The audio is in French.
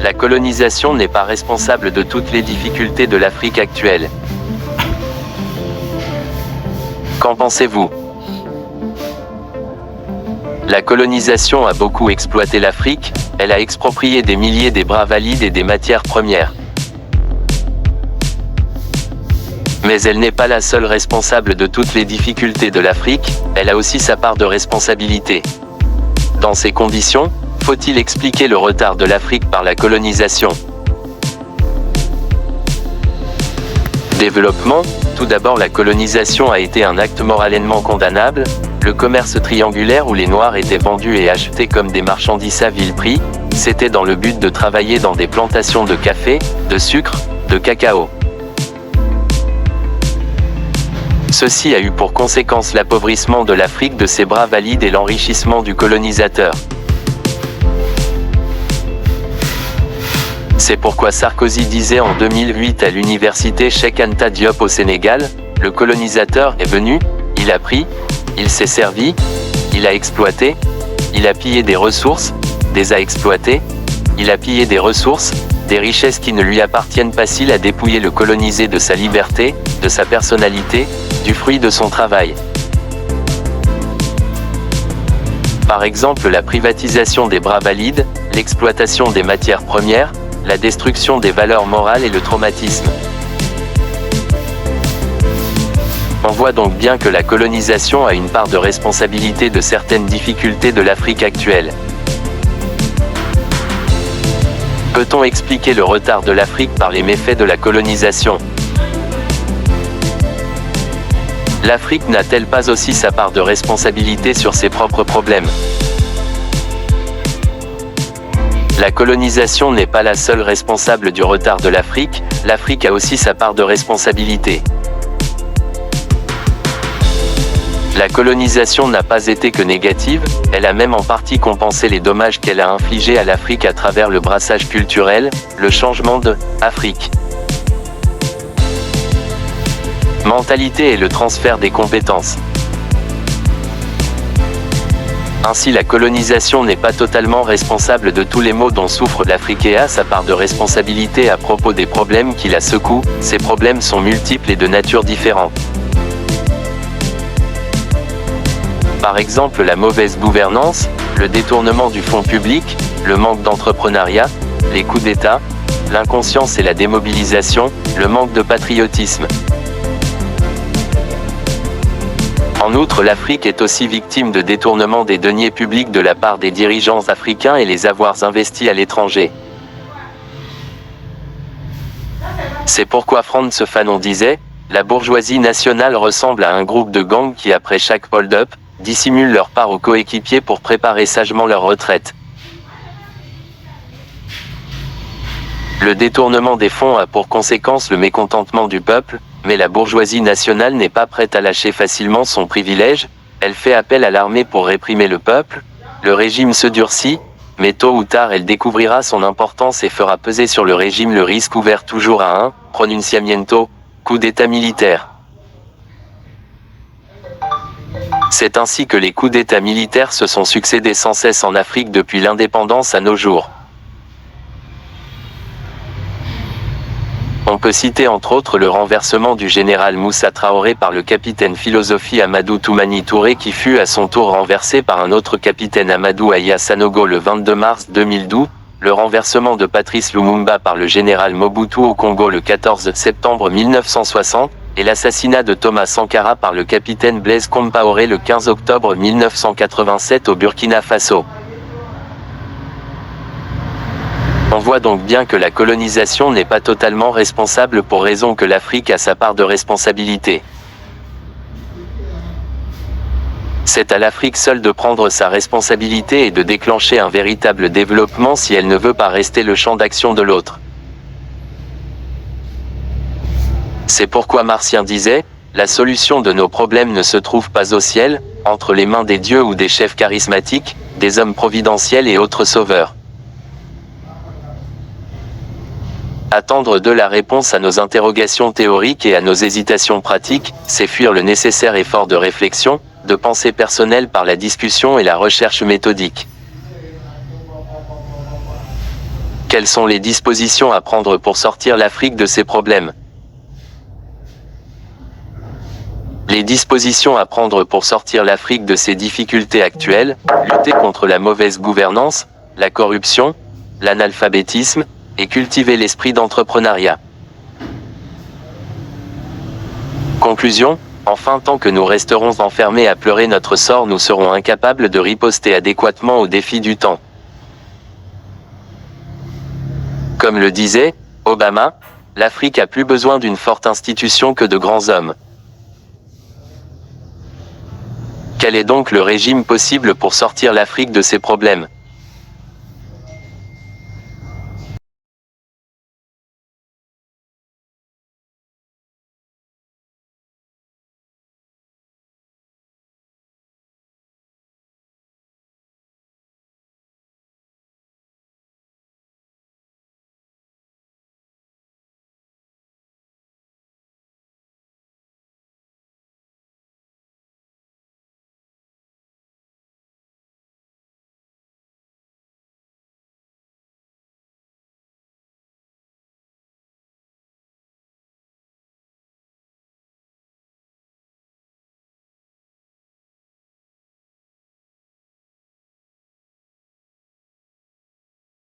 La colonisation n'est pas responsable de toutes les difficultés de l'Afrique actuelle. Qu'en pensez-vous? La colonisation a beaucoup exploité l'Afrique, elle a exproprié des milliers des bras valides et des matières premières. Mais elle n'est pas la seule responsable de toutes les difficultés de l'Afrique, elle a aussi sa part de responsabilité. Dans ces conditions, faut-il expliquer le retard de l'Afrique par la colonisation? Développement. Tout d'abord, la colonisation a été un acte moralement condamnable. Le commerce triangulaire où les Noirs étaient vendus et achetés comme des marchandises à vil prix, c'était dans le but de travailler dans des plantations de café, de sucre, de cacao. Ceci a eu pour conséquence l'appauvrissement de l'Afrique de ses bras valides et l'enrichissement du colonisateur. C'est pourquoi Sarkozy disait en 2008 à l'université Cheikh Anta Diop au Sénégal, le colonisateur est venu, il a pris, il s'est servi, il a exploité, il a pillé des ressources, des a exploitées, il a pillé des ressources, des richesses qui ne lui appartiennent pas, s'il a dépouillé le colonisé de sa liberté, de sa personnalité, du fruit de son travail. Par exemple la privatisation des bras valides, l'exploitation des matières premières, la destruction des valeurs morales et le traumatisme. On voit donc bien que la colonisation a une part de responsabilité de certaines difficultés de l'Afrique actuelle. Peut-on expliquer le retard de l'Afrique par les méfaits de la colonisation? L'Afrique n'a-t-elle pas aussi sa part de responsabilité sur ses propres problèmes? La colonisation n'est pas la seule responsable du retard de l'Afrique, l'Afrique a aussi sa part de responsabilité. La colonisation n'a pas été que négative, elle a même en partie compensé les dommages qu'elle a infligés à l'Afrique à travers le brassage culturel, le changement de Afrique. Mentalité et le transfert des compétences. Ainsi la colonisation n'est pas totalement responsable de tous les maux dont souffre l'Afrique et a sa part de responsabilité à propos des problèmes qui la secouent. Ces problèmes sont multiples et de nature différente. Par exemple la mauvaise gouvernance, le détournement du fonds public, le manque d'entrepreneuriat, les coups d'État, l'inconscience et la démobilisation, le manque de patriotisme. En outre, l'Afrique est aussi victime de détournement des deniers publics de la part des dirigeants africains et les avoirs investis à l'étranger. C'est pourquoi Frantz Fanon disait, la bourgeoisie nationale ressemble à un groupe de gangs qui, après chaque hold-up, dissimulent leur part aux coéquipiers pour préparer sagement leur retraite. Le détournement des fonds a pour conséquence le mécontentement du peuple, mais la bourgeoisie nationale n'est pas prête à lâcher facilement son privilège, elle fait appel à l'armée pour réprimer le peuple, le régime se durcit, mais tôt ou tard elle découvrira son importance et fera peser sur le régime le risque ouvert toujours à un pronunciamiento, coup d'état militaire. C'est ainsi que les coups d'état militaires se sont succédés sans cesse en Afrique depuis l'indépendance à nos jours. On peut citer entre autres le renversement du général Moussa Traoré par le capitaine Philosophie Amadou Toumani Touré qui fut à son tour renversé par un autre capitaine Amadou Aya Sanogo le 22 mars 2012, le renversement de Patrice Lumumba par le général Mobutu au Congo le 14 septembre 1960, et l'assassinat de Thomas Sankara par le capitaine Blaise Compaoré le 15 octobre 1987 au Burkina Faso. On voit donc bien que la colonisation n'est pas totalement responsable pour raison que l'Afrique a sa part de responsabilité. C'est à l'Afrique seule de prendre sa responsabilité et de déclencher un véritable développement si elle ne veut pas rester le champ d'action de l'autre. C'est pourquoi Martien disait, la solution de nos problèmes ne se trouve pas au ciel, entre les mains des dieux ou des chefs charismatiques, des hommes providentiels et autres sauveurs. Attendre de la réponse à nos interrogations théoriques et à nos hésitations pratiques, c'est fuir le nécessaire effort de réflexion, de pensée personnelle par la discussion et la recherche méthodique. Quelles sont les dispositions à prendre pour sortir l'Afrique de ces problèmes? Les dispositions à prendre pour sortir l'Afrique de ses difficultés actuelles, lutter contre la mauvaise gouvernance, la corruption, l'analphabétisme, et cultiver l'esprit d'entrepreneuriat. Conclusion, enfin tant que nous resterons enfermés à pleurer notre sort, nous serons incapables de riposter adéquatement aux défis du temps. Comme le disait Obama, l'Afrique a plus besoin d'une forte institution que de grands hommes. Quel est donc le régime possible pour sortir l'Afrique de ses problèmes?